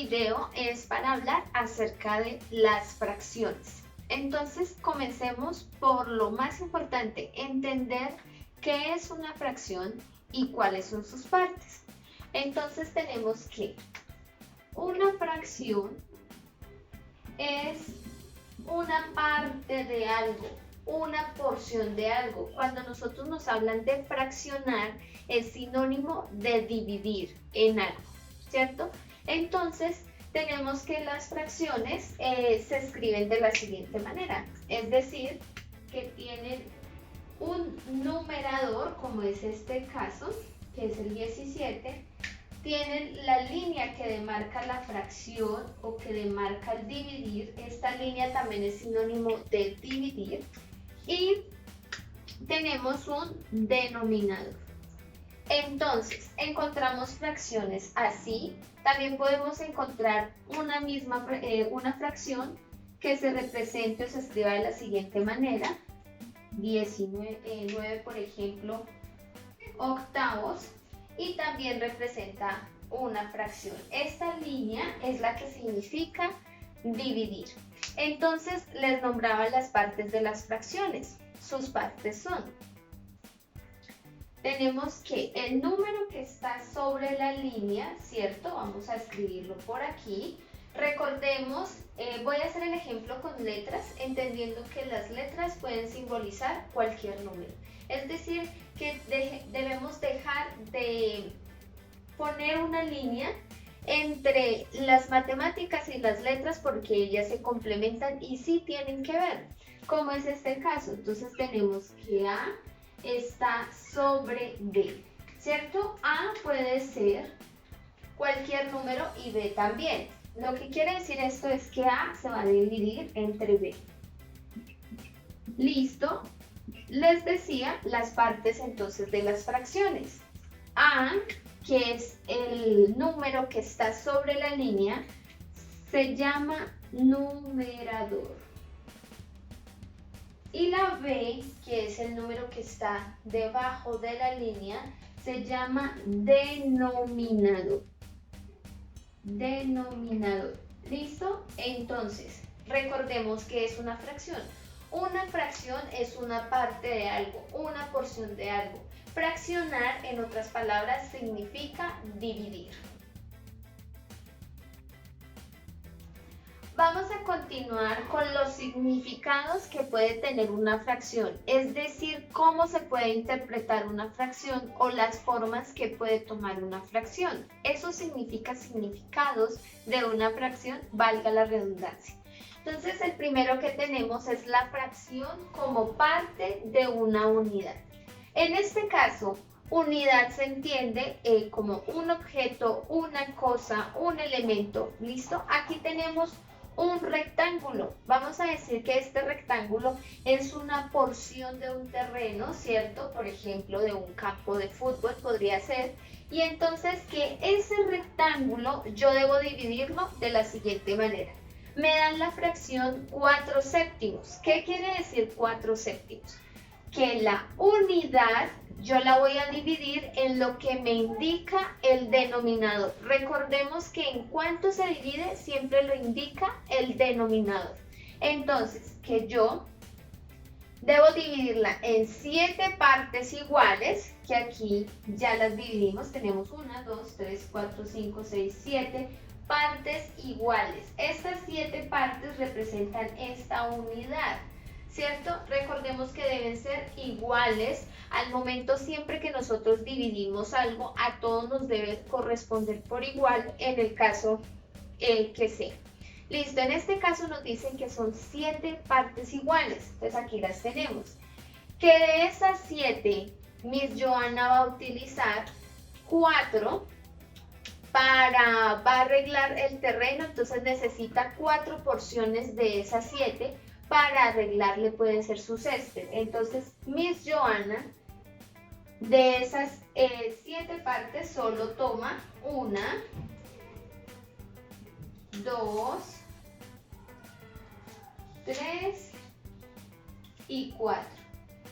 video es para hablar acerca de las fracciones. Entonces comencemos por lo más importante, entender qué es una fracción y cuáles son sus partes. Entonces tenemos que una fracción es una parte de algo, una porción de algo. Cuando nosotros nos hablan de fraccionar, es sinónimo de dividir en algo, ¿cierto? Entonces, tenemos que las fracciones se escriben de la siguiente manera, es decir, que tienen un numerador, como es este caso, que es el 17, tienen la línea que demarca la fracción o que demarca el dividir. Esta línea también es sinónimo de dividir. Y tenemos un denominador. Entonces, encontramos fracciones así. También podemos encontrar una fracción que se represente o se escriba de la siguiente manera. 9, por ejemplo, octavos. Y también representa una fracción. Esta línea es la que significa dividir. Entonces les nombraba las partes de las fracciones. Sus partes son: tenemos que el número que está sobre la línea, ¿cierto? Vamos a escribirlo por aquí. Recordemos, voy a hacer el ejemplo con letras, entendiendo que las letras pueden simbolizar cualquier número. Es decir, que debemos dejar de poner una línea entre las matemáticas y las letras porque ellas se complementan y sí tienen que ver, como es este caso. Entonces tenemos que A está sobre B, ¿cierto? A puede ser cualquier número y B también. Lo que quiere decir esto es que A se va a dividir entre B. ¿Listo? Les decía las partes entonces de las fracciones. A, que es el número que está sobre la línea, se llama numerador. Y la B, que es el número que está debajo de la línea, se llama denominador. Denominador. ¿Listo? Entonces, recordemos que es una fracción. Una fracción es una parte de algo, una porción de algo. Fraccionar, en otras palabras, significa dividir. Vamos a continuar con los significados que puede tener una fracción, es decir, cómo se puede interpretar una fracción o las formas que puede tomar una fracción. Eso significa significados de una fracción, valga la redundancia. Entonces, el primero que tenemos es la fracción como parte de una unidad. En este caso, unidad se entiende como un objeto, una cosa, un elemento. ¿Listo? Aquí tenemos un rectángulo. Vamos a decir que este rectángulo es una porción de un terreno, ¿cierto? Por ejemplo, de un campo de fútbol podría ser. Y entonces que ese rectángulo yo debo dividirlo de la siguiente manera. Me dan la fracción 4 séptimos. ¿Qué quiere decir 4 séptimos? Que la unidad yo la voy a dividir en lo que me indica el denominador. Recordemos que en cuanto se divide siempre lo indica el denominador. Entonces, que yo debo dividirla en 7 partes iguales, que aquí ya las dividimos. Tenemos 1, 2, 3, 4, 5, 6, 7 partes iguales. Estas 7 partes representan esta unidad, ¿cierto? Recordemos que deben ser iguales. Al momento siempre que nosotros dividimos algo, a todos nos debe corresponder por igual en el caso que sea. Listo, en este caso nos dicen que son 7 partes iguales. Entonces aquí las tenemos. Que de esas 7, Miss Joana va a utilizar 4 va a arreglar el terreno, entonces necesita 4 porciones de esas 7 para arreglarle, pueden ser su césped. Entonces, Miss Joana, de esas 7 partes, solo toma 1, 2, 3 y 4.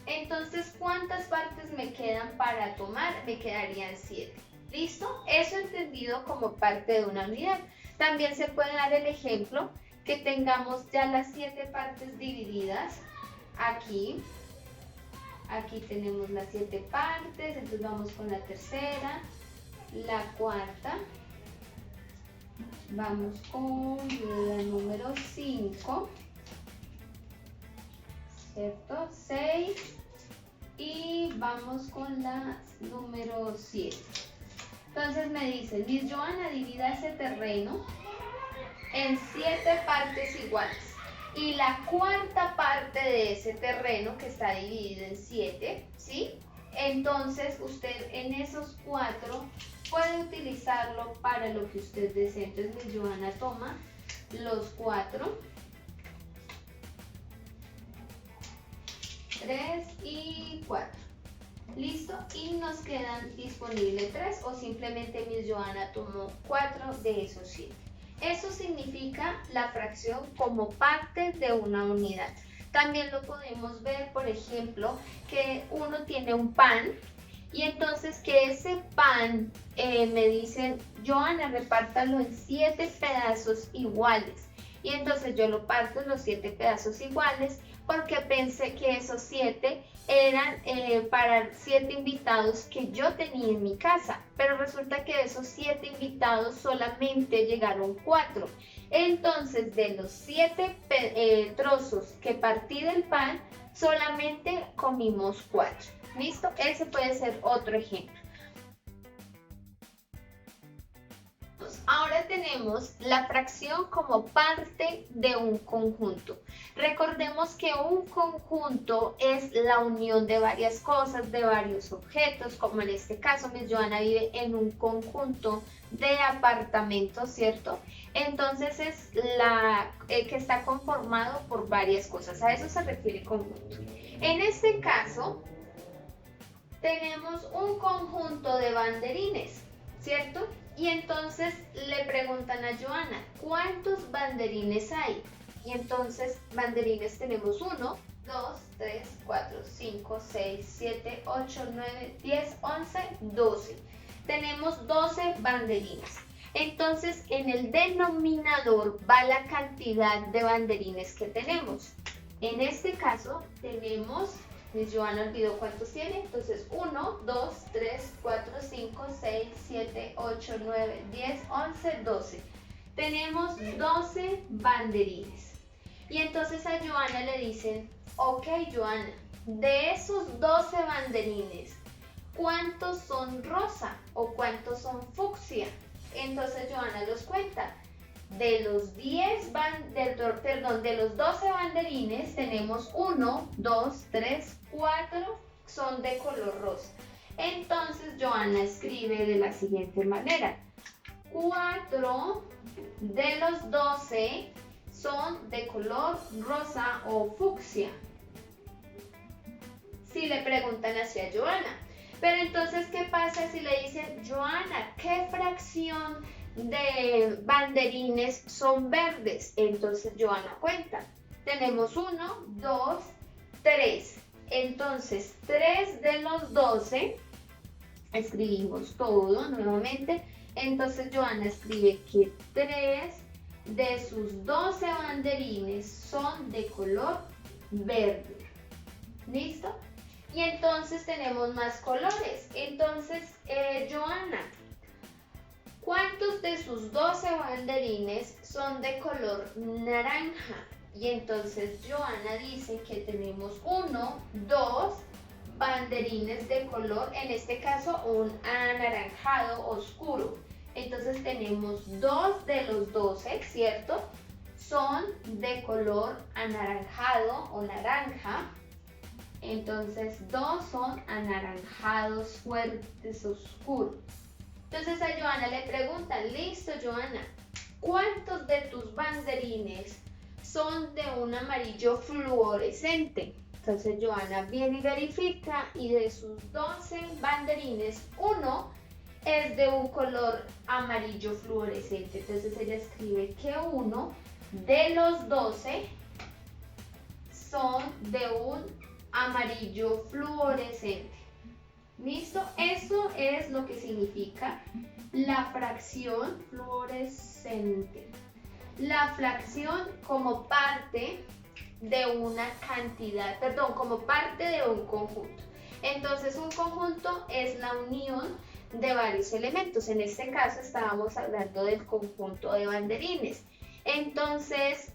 Entonces, ¿cuántas partes me quedan para tomar? Me quedarían 7. ¿Listo? Eso entendido como parte de una unidad. También se puede dar el ejemplo que tengamos ya las 7 partes divididas. Aquí tenemos las 7 partes, entonces vamos con la tercera, la cuarta, vamos con la número 5, ¿cierto? 6 y vamos con la número 7. Entonces me dicen, Miss Joana, divida ese terreno en 7 partes iguales. Y la cuarta parte de ese terreno que está dividido en 7, ¿sí? Entonces usted en esos 4 puede utilizarlo para lo que usted desee. Entonces Miss Joana toma los 4, 3 y 4. Listo, y nos quedan disponibles 3 o simplemente Miss Joana tomó 4 de esos 7. Eso significa la fracción como parte de una unidad. También lo podemos ver, por ejemplo, que uno tiene un pan y entonces que ese pan me dicen, Joana, repártalo en 7 pedazos iguales. Y entonces yo lo parto en los 7 pedazos iguales porque pensé que esos 7 eran para 7 invitados que yo tenía en mi casa, pero resulta que de esos 7 invitados solamente llegaron 4. Entonces de los 7 trozos que partí del pan, solamente comimos 4. ¿Listo? Ese puede ser otro ejemplo. Ahora tenemos la fracción como parte de un conjunto. Recordemos que un conjunto es la unión de varias cosas, de varios objetos, como en este caso Miss Joana vive en un conjunto de apartamentos, ¿cierto? Entonces es que está conformado por varias cosas, a eso se refiere conjunto. En este caso tenemos un conjunto de banderines, ¿cierto? Y entonces le preguntan a Joana, ¿cuántos banderines hay? Y entonces banderines tenemos 1, 2, 3, 4, 5, 6, 7, 8, 9, 10, 11, 12. Tenemos 12 banderines. Entonces en el denominador va la cantidad de banderines que tenemos. En este caso tenemos... Miss Joana olvidó cuántos tiene, entonces 1, 2, 3, 4, 5, 6, 7, 8, 9, 10, 11, 12. Tenemos 12 banderines. Y entonces a Joana le dicen, ok Joana, de esos 12 banderines, ¿cuántos son rosa o cuántos son fucsia? Entonces Joana los cuenta. De los 12 banderines tenemos 1, 2, 3, 4 son de color rosa. Entonces Joana escribe de la siguiente manera. 4 de los 12 son de color rosa o fucsia. Si le preguntan así a Joana. Pero entonces, ¿qué pasa si le dicen, Joana, ¿qué fracción de banderines son verdes? Entonces Joana cuenta. Tenemos 1, 2, 3. Entonces 3 de los 12, escribimos todo nuevamente. Entonces Joana escribe que 3 de sus 12 banderines son de color verde. ¿Listo? Y entonces tenemos más colores. Entonces, Joana, ¿cuántos de sus 12 banderines son de color naranja? Y entonces Joana dice que tenemos 1, 2 banderines de color, en este caso un anaranjado oscuro. Entonces tenemos 2 de los 12, ¿cierto? Son de color anaranjado o naranja. Entonces 2 son anaranjados fuertes oscuros. Entonces a Joana le preguntan, listo Joana, ¿cuántos de tus banderines son de un amarillo fluorescente? Entonces Joana viene y verifica y de sus 12 banderines, 1 es de un color amarillo fluorescente. Entonces ella escribe que 1 de los 12 son de un amarillo fluorescente. ¿Listo? Eso es lo que significa la fracción fluorescente. La fracción como parte de una cantidad, perdón, como parte de un conjunto. Entonces un conjunto es la unión de varios elementos. En este caso estábamos hablando del conjunto de banderines. Entonces,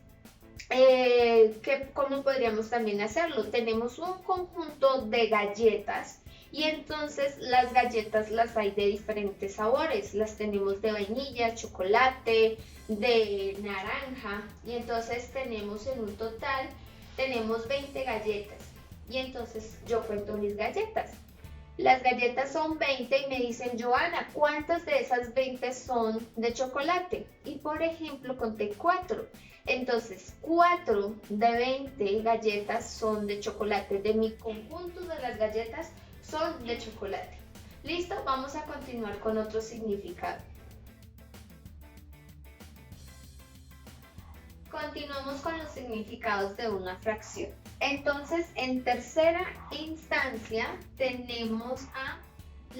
¿cómo podríamos también hacerlo? Tenemos un conjunto de galletas y entonces las galletas las hay de diferentes sabores. Las tenemos de vainilla, chocolate, de naranja y entonces tenemos en un total, tenemos 20 galletas y entonces yo cuento mis galletas. Las galletas son 20 y me dicen, Joana, ¿cuántas de esas 20 son de chocolate? Y por ejemplo, conté 4. Entonces, 4 de 20 galletas son de chocolate. De mi conjunto de las galletas son de chocolate. ¿Listo? Vamos a continuar con otro significado. Continuamos con los significados de una fracción. Entonces, en tercera instancia, tenemos a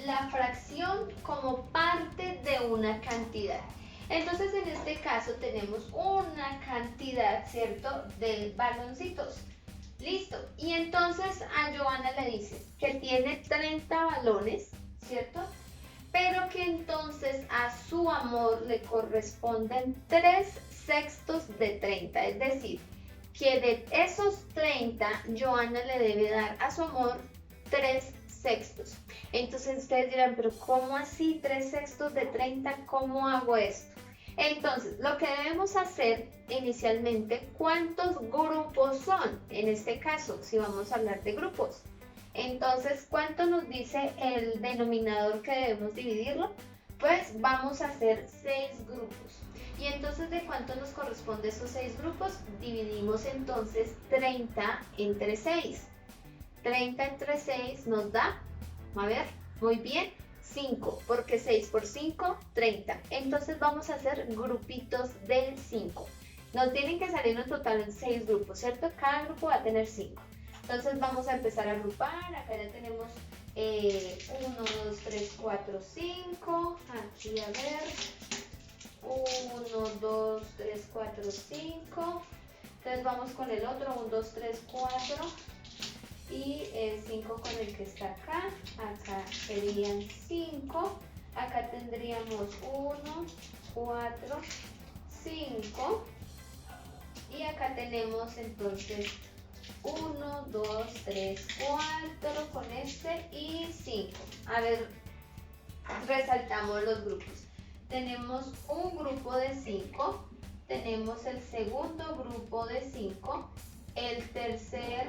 la fracción como parte de una cantidad. Entonces, en este caso, tenemos una cantidad, ¿cierto?, de baloncitos. Listo. Y entonces a Joana le dices que tiene 30 balones, ¿cierto? Pero que entonces a su amor le corresponden 3/6 de 30, es decir, que de esos 30, Joana le debe dar a su amor 3/6. Entonces ustedes dirán, pero ¿cómo así 3/6 de 30? ¿Cómo hago esto? Entonces, lo que debemos hacer inicialmente, ¿cuántos grupos son? En este caso, si vamos a hablar de grupos. Entonces, ¿cuánto nos dice el denominador que debemos dividirlo? Pues vamos a hacer 6 grupos. Y entonces, ¿de cuánto nos corresponde esos 6 grupos? Dividimos entonces 30 entre 6. 30 entre 6 nos da, a ver, muy bien, 5, porque 6 por 5, 30. Entonces vamos a hacer grupitos de 5. Nos tienen que salir en total en 6 grupos, ¿cierto? Cada grupo va a tener 5. Entonces vamos a empezar a agrupar. Acá ya tenemos 1, 2, 3, 4, 5. Aquí a ver. 1, 2, 3, 4, 5. Entonces vamos con el otro. 1, 2, 3, 4. Y 5 con el que está acá. Acá serían 5. Acá tendríamos 1, 4, 5. Y acá tenemos entonces 1, 2, 3, 4 con este y 5. A ver, resaltamos los grupos. Tenemos un grupo de 5, tenemos el segundo grupo de 5, el tercer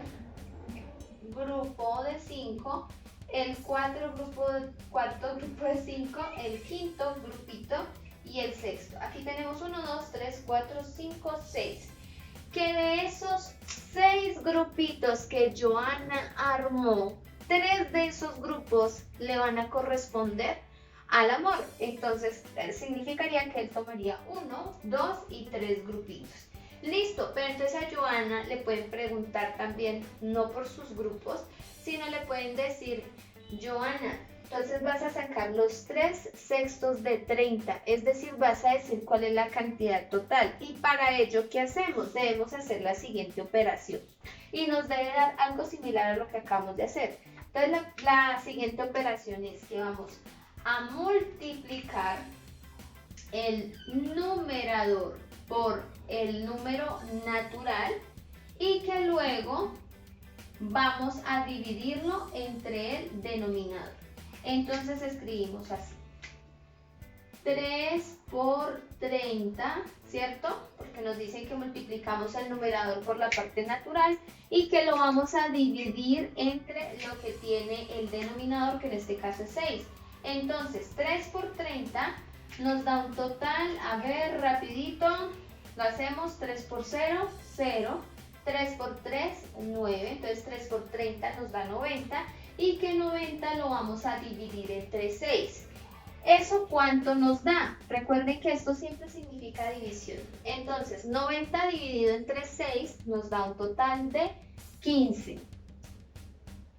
grupo de 5, el cuarto grupo de 5, el quinto grupito y el sexto. Aquí tenemos 1, 2, 3, 4, 5, 6. Que de esos 6 grupitos que Joana armó, 3 de esos grupos le van a corresponder al amor. Entonces, significaría que él tomaría 1, 2 y 3 grupitos. Listo, pero entonces a Joana le pueden preguntar también, no por sus grupos, sino le pueden decir, Joana, entonces vas a sacar los 3/6 de 30, es decir, vas a decir cuál es la cantidad total. Y para ello, ¿qué hacemos? Debemos hacer la siguiente operación. Y nos debe dar algo similar a lo que acabamos de hacer. Entonces, la siguiente operación es que vamos a multiplicar el numerador por el número natural y que luego vamos a dividirlo entre el denominador. Entonces escribimos así, 3 por 30, ¿cierto? Porque nos dicen que multiplicamos el numerador por la parte natural y que lo vamos a dividir entre lo que tiene el denominador, que en este caso es 6. Entonces, 3 por 30 nos da un total, a ver, rapidito, lo hacemos, 3 por 0, 0, 3 por 3, 9, entonces 3 por 30 nos da 90 y que 90 lo vamos a dividir entre 6. ¿Eso cuánto nos da? Recuerden que esto siempre significa división. Entonces, 90 dividido entre 6 nos da un total de 15.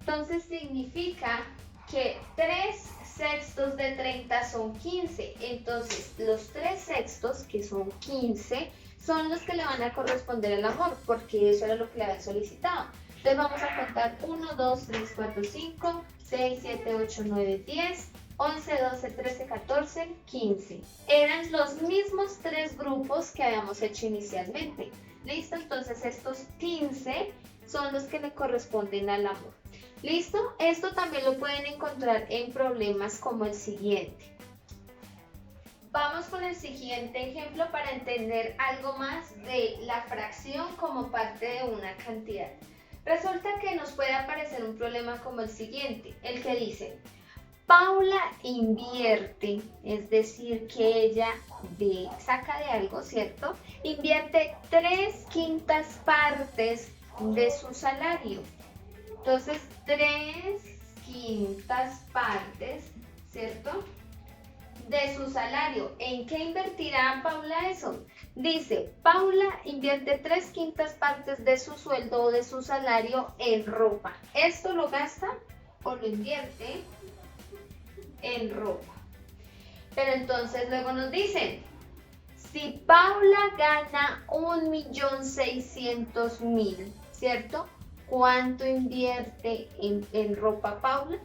Entonces, significa que 3 sextos de 30 son 15. Entonces, los 3 sextos, que son 15, son los que le van a corresponder al amor, porque eso era lo que le habían solicitado. Entonces vamos a contar 1, 2, 3, 4, 5, 6, 7, 8, 9, 10, 11, 12, 13, 14, 15. Eran los mismos 3 grupos que habíamos hecho inicialmente. ¿Listo? Entonces estos 15 son los que le corresponden al amor. ¿Listo? Esto también lo pueden encontrar en problemas como el siguiente. Vamos con el siguiente ejemplo para entender algo más de la fracción como parte de una cantidad. Resulta que nos puede aparecer un problema como el siguiente, el que dice: Paula invierte, es decir, que ella saca de algo, ¿cierto? Invierte 3/5 partes de su salario. Entonces, 3/5 partes, ¿cierto?, de su salario. ¿En qué invertirá Paula eso? Dice, Paula invierte 3/5 partes de su sueldo o de su salario en ropa. ¿Esto lo gasta o lo invierte en ropa? Pero entonces luego nos dicen, si Paula gana 1.600.000, ¿cierto? ¿Cuánto invierte en ropa Paula?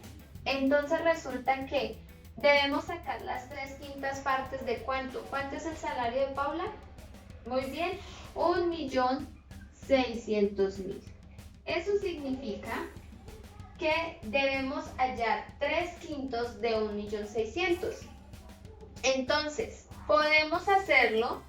Entonces resulta que debemos sacar las 3/5 partes de ¿cuánto? ¿Cuánto es el salario de Paula? Muy bien, 1.600.000. Eso significa que debemos hallar 3/5 de 1.600.000. Entonces, podemos hacerlo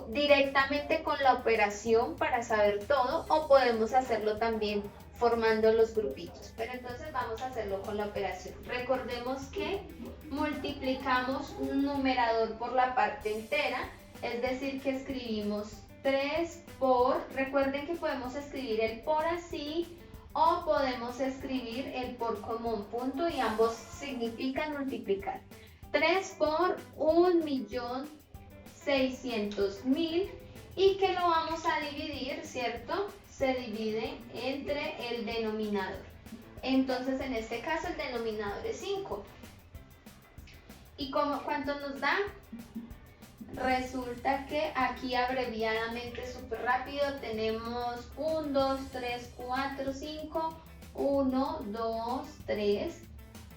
directamente con la operación para saber todo, o podemos hacerlo también formando los grupitos. Pero entonces vamos a hacerlo con la operación. Recordemos que multiplicamos un numerador por la parte entera, es decir, que escribimos 3 por, recuerden que podemos escribir el por así, o podemos escribir el por como un punto y ambos significan multiplicar. 3 por 1.600.000 y que lo vamos a dividir, ¿cierto? Se divide entre el denominador. Entonces, en este caso, el denominador es 5. ¿Y cuánto nos da? Resulta que aquí abreviadamente, súper rápido, tenemos 1, 2, 3, 4, 5, 1, 2, 3,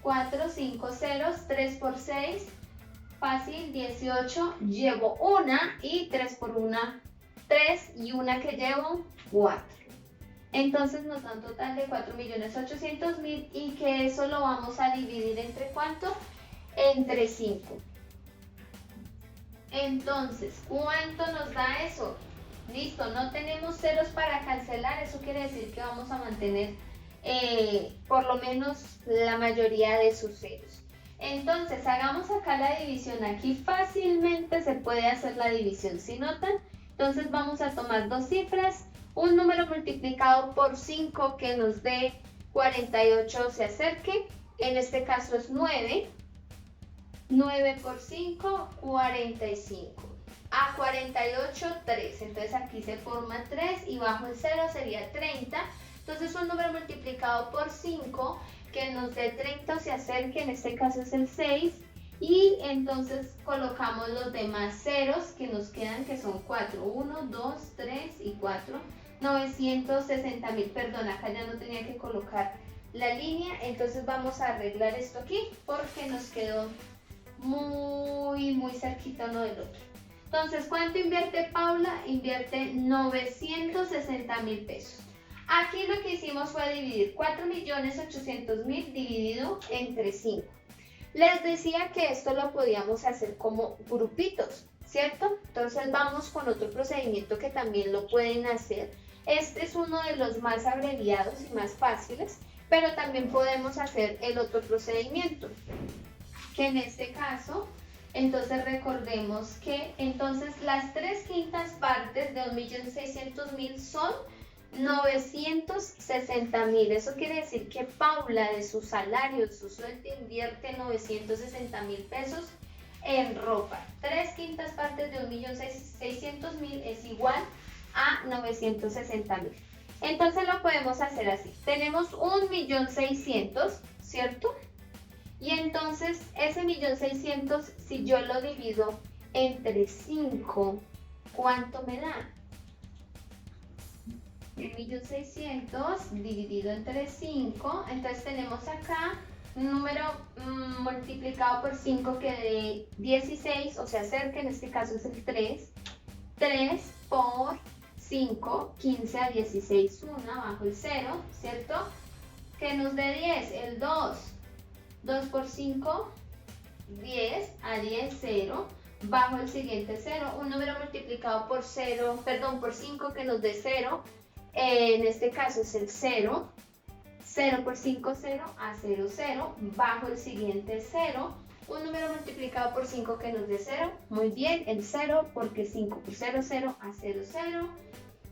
4, 5 ceros, 3 por 6, fácil, 18, llevo una y 3 por una, 3 y una que llevo, 4. Entonces nos da un total de 4.800.000 y que eso lo vamos a dividir entre ¿cuánto? Entre 5. Entonces, ¿cuánto nos da eso? Listo, no tenemos ceros para cancelar, eso quiere decir que vamos a mantener por lo menos la mayoría de sus ceros. Entonces, hagamos acá la división. Aquí fácilmente se puede hacer la división, ¿sí notan? Entonces vamos a tomar dos cifras, un número multiplicado por 5 que nos dé 48 se acerque, en este caso es 9, 9 por 5, 45, a 48, 3, entonces aquí se forma 3 y bajo el 0 sería 30, entonces un número multiplicado por 5 que nos dé 30 se acerque, en este caso es el 6, y entonces colocamos los demás ceros que nos quedan, que son 4, 1, 2, 3 y 4, 960.000, perdón, acá ya no tenía que colocar la línea, entonces vamos a arreglar esto aquí porque nos quedó muy cerquita uno del otro. Entonces, ¿cuánto invierte Paula? Invierte 960.000 pesos. Aquí lo que hicimos fue dividir 4.800.000 dividido entre 5. Les decía que esto lo podíamos hacer como grupitos, ¿cierto? Entonces vamos con otro procedimiento que también lo pueden hacer. Este es uno de los más abreviados y más fáciles, pero también podemos hacer el otro procedimiento, que en este caso, entonces recordemos que entonces las 3/5 partes de 1.600.000 son 960.000. Eso quiere decir que Paula de su salario, de su sueldo, invierte 960.000 pesos en ropa. 3/5 partes de 1.600.000 es igual a 960.000. Entonces lo podemos hacer así. Tenemos 1.600.000, ¿cierto? Y entonces ese 1.600.000, si yo lo divido entre 5, ¿cuánto me da? 1.600.000 dividido entre 5, entonces tenemos acá un número multiplicado por 5 que dé 16, o sea, cerca, en este caso es el 3. 3 por 5, 15 a 16, 1 abajo el 0, ¿cierto? Que nos dé 10, el 2. 2 por 5, 10, a 10, 0, bajo el siguiente 0, un número multiplicado por 0, perdón, por 5 que nos dé 0, en este caso es el 0, 0 por 5, 0, a 0, 0, bajo el siguiente 0, un número multiplicado por 5 que nos dé 0, muy bien, el 0, porque 5 por 0, 0, a 0, 0,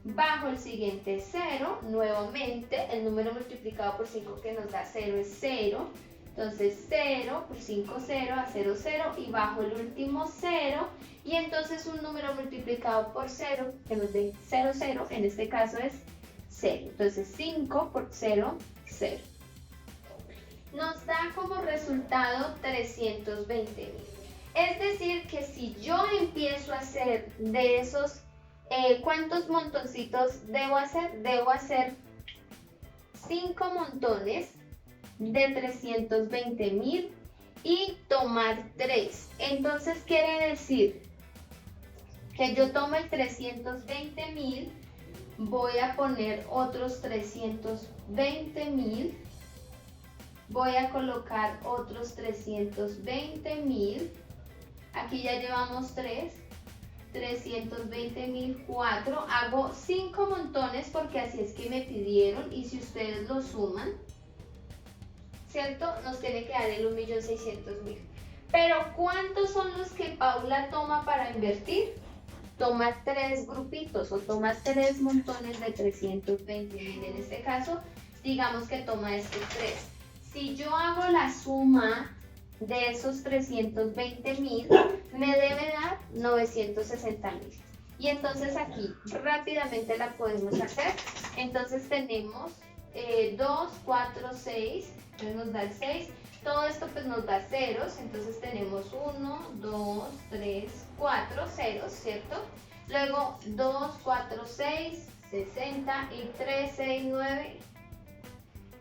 bajo el siguiente 0, nuevamente el número multiplicado por 5 que nos da 0 es 0, entonces 0 por 5, 0, a 0, 0, y bajo el último 0, y entonces un número multiplicado por 0 que nos dé 0, 0, en este caso es 0, entonces 5 por 0, 0. Nos da como resultado 320.000. Es decir, que si yo empiezo a hacer de esos, ¿cuántos montoncitos debo hacer? Debo hacer 5 montones de 320.000 y tomar 3. Entonces quiere decir que yo tomo el 320.000, voy a poner otros 320.000, voy a colocar otros 320.000, aquí ya llevamos 3, 320.000, 4, hago 5 montones porque así es que me pidieron, y si ustedes lo suman, ¿cierto? Nos tiene que dar el 1.600.000. Pero ¿cuántos son los que Paula toma para invertir? Toma 3 grupitos o toma 3 montones de 320.000. En este caso, digamos que toma estos 3. Si yo hago la suma de esos 320.000, me debe dar 960.000. Y entonces aquí rápidamente la podemos hacer. Entonces tenemos 2, 4, 6, entonces nos da el 6. Todo esto pues nos da ceros, entonces tenemos 1, 2, 3, 4 ceros, ¿cierto? Luego 2, 4, 6, 60 y 3, 6, 9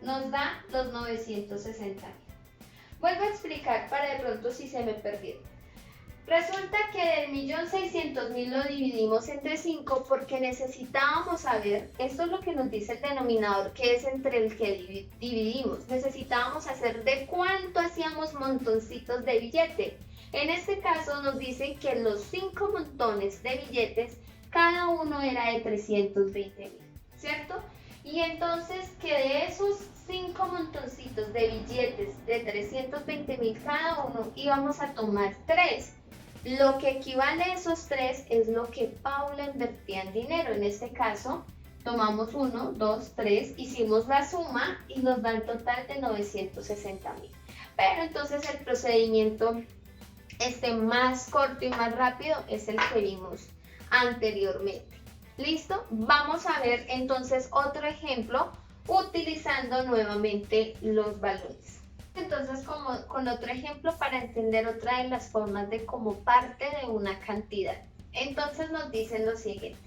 nos da los 960.000. Vuelvo a explicar para de pronto si se me perdieron. Resulta que del 1.600.000 lo dividimos entre 5 porque necesitábamos saber, esto es lo que nos dice el denominador, que es entre el que dividimos. Necesitábamos saber de cuánto hacíamos montoncitos de billete. En este caso nos dicen que los 5 montones de billetes, cada uno era de 320.000, ¿cierto? Y entonces que de esos 5 montoncitos de billetes de 320.000 cada uno, íbamos a tomar 3. Lo que equivale a esos 3 es lo que Paula invertía en dinero. En este caso, tomamos 1, 2, 3, hicimos la suma y nos da el total de 960.000. Pero entonces el procedimiento más corto y más rápido es el que vimos anteriormente. ¿Listo? Vamos a ver entonces otro ejemplo utilizando nuevamente los balones. Entonces, con otro ejemplo para entender otra de las formas de como parte de una cantidad. Entonces nos dicen lo siguiente,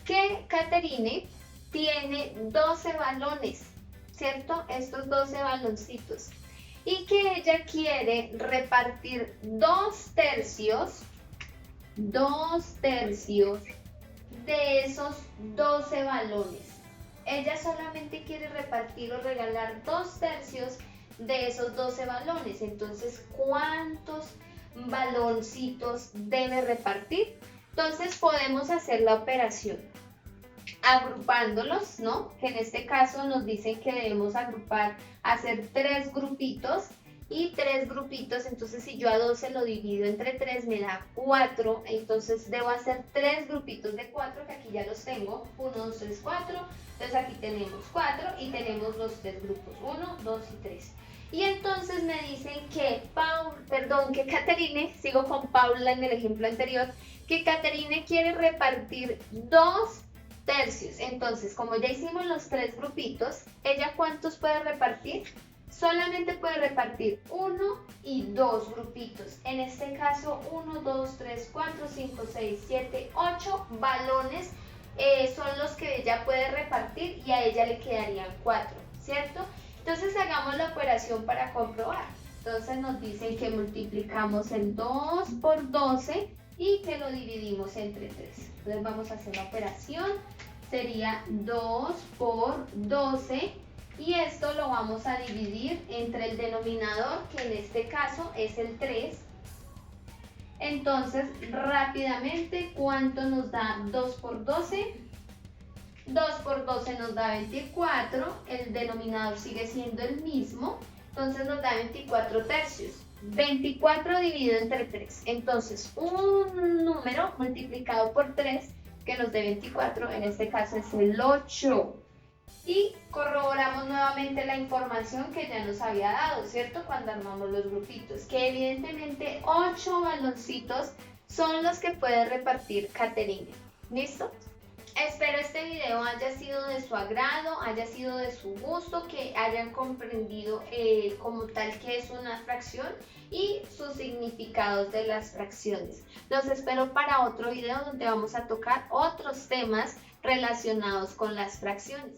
que Caterine tiene 12 balones, ¿cierto? Estos 12 baloncitos. Y que ella quiere repartir 2 tercios de esos 12 balones. Ella solamente quiere repartir o regalar 2 tercios de esos 12 balones. Entonces, ¿cuántos baloncitos debe repartir? Entonces podemos hacer la operación agrupándolos, ¿no? Que en este caso nos dicen que debemos agrupar, hacer 3 grupitos y 3 grupitos. Entonces si yo a 12 lo divido entre 3 me da 4, entonces debo hacer 3 grupitos de 4, que aquí ya los tengo, 1, 2, 3, 4. Entonces aquí tenemos 4 y tenemos los 3 grupos, 1, 2 y 3. Y entonces me dicen que que Caterine, sigo con Paula en el ejemplo anterior, que Caterine quiere repartir 2 tercios. Entonces, como ya hicimos los 3 grupitos, ¿ella cuántos puede repartir? solamente puede repartir 1 y 2 grupitos. En este caso 1, 2, 3, 4, 5, 6, 7, 8 balones son los que ella puede repartir y a ella le quedarían 4, ¿cierto? Entonces hagamos la operación para comprobar. Entonces nos dicen que multiplicamos el 2 por 12 y que lo dividimos entre 3. Entonces vamos a hacer la operación. Sería 2 por 12 y esto lo vamos a dividir entre el denominador, que en este caso es el 3. Entonces rápidamente, ¿cuánto nos da 2 por 12? 2 por 12 nos da 24, el denominador sigue siendo el mismo, entonces nos da 24 tercios. 24 dividido entre 3, entonces un número multiplicado por 3 que nos dé 24, en este caso es el 8. Y corroboramos nuevamente la información que ya nos había dado, ¿cierto? Cuando armamos los grupitos, que evidentemente 8 baloncitos son los que puede repartir Caterina. ¿Listo? Espero este video haya sido de su agrado, haya sido de su gusto, que hayan comprendido como tal que es una fracción y sus significados de las fracciones. Los espero para otro video donde vamos a tocar otros temas relacionados con las fracciones.